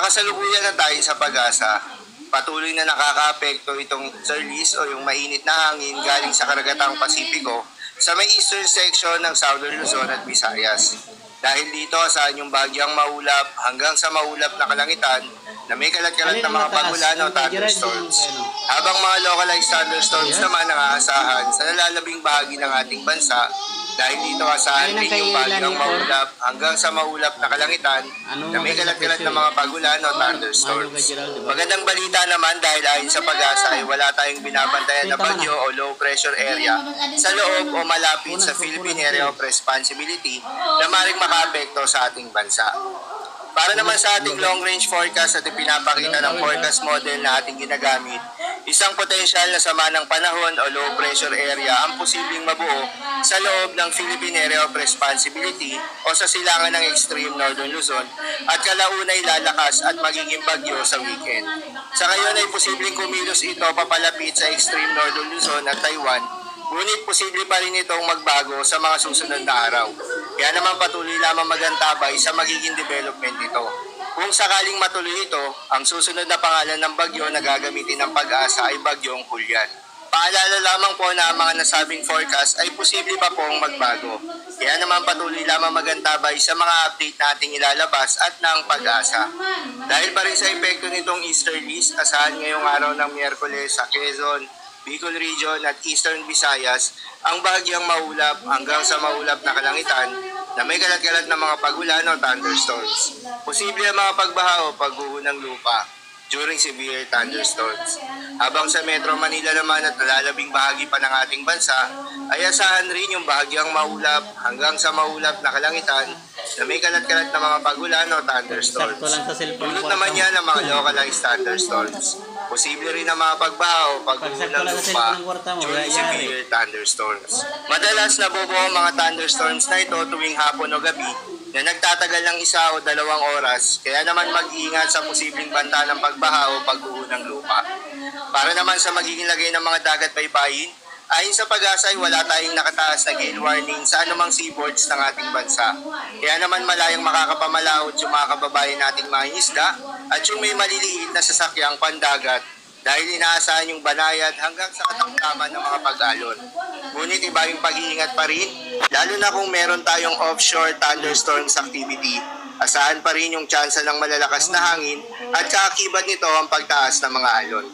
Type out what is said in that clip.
kasalukuyan na tayo sa pag-asa, patuloy na nakakaapekto itong Easterlies o yung mainit na hangin galing sa karagatang Pasipiko sa may eastern section ng Southern Luzon at Visayas. Dahil dito saan yung bagyang maulap hanggang sa maulap na kalangitan na may kalat-kalat na mga pagulan o thunderstorms. Habang mga localized thunderstorms naman ang aasahan sa nalalabing bahagi ng ating bansa dahil dito asahan din yung bagyang maulap hanggang sa maulap na kalangitan na may kalat-kalat na mga pagulan o thunderstorms. Magandang balita naman dahil ayon sa pag-asa ay wala tayong binabantayan na bagyo o low pressure area sa loob o malapit sa Philippine Area of Responsibility na maaaring makaapekto sa ating bansa. Para naman sa ating long-range forecast at ipinapakita ng forecast model na ating ginagamit, isang potensyal na sama ng panahon o low pressure area ang posibleng mabuo sa loob ng Philippine Area of Responsibility o sa silangan ng extreme Northern Luzon at kalaunay lalakas at magiging bagyo sa weekend. Sa ngayon ay posibleng kumilos ito papalapit sa extreme Northern Luzon at Taiwan, ngunit posible pa rin itong magbago sa mga susunod na araw. Kaya naman patuloy lamang magantabay sa magiging development nito. Kung sakaling matuloy ito, ang susunod na pangalan ng bagyo na gagamitin ng pag-asa ay Bagyong Julian. Paalala lamang po na ang mga nasabing forecast ay posible pa pong magbago. Kaya naman patuloy lamang magantabay sa mga update nating ilalabas at ng pag-asa. Dahil pa rin sa epekto nitong Easterlies, asahan ngayong araw ng Miyerkules sa Quezon, Bicol Region at Eastern Visayas ang bahagyang maulap hanggang sa maulap na kalangitan na may kalat-kalat na mga pagulan o thunderstorms. Posible ang mga pagbaha o pagguho ng lupa during severe thunderstorms. Habang sa Metro Manila naman at nalalabing bahagi pa ng ating bansa, ay asahan rin yung bahagyang maulap hanggang sa maulap na kalangitan na may kalat-kalat na mga pagulan o thunderstorms. Tulad naman yan ang mga localized thunderstorms. Posible rin ang mga pagbaha o pagguho ng lupa during severe thunderstorms. Madalas nabubuo ang mga thunderstorms na ito tuwing hapon o gabi na nagtatagal ng 1 o 2 oras, kaya naman mag-iingat sa posibleng banta ng pagbaha o pagguho ng lupa. Para naman sa magiging lagay ng mga dagat baybayin, ayon sa pag-asa ay wala tayong nakataas na gale warning sa anumang seaboards ng ating bansa. Kaya naman malayang makakapamalaot yung mga kababayan nating mga isda at yung may maliliit na sasakyang pandagat dahil inaasahan yung banayad hanggang sa katamtaman ng mga pag-alon. Ngunit iba yung pag-iingat pa rin, lalo na kung meron tayong offshore thunderstorms activity. Asahan pa rin yung tsansa ng malalakas na hangin at kaakibat nito ang pagtaas ng mga alon.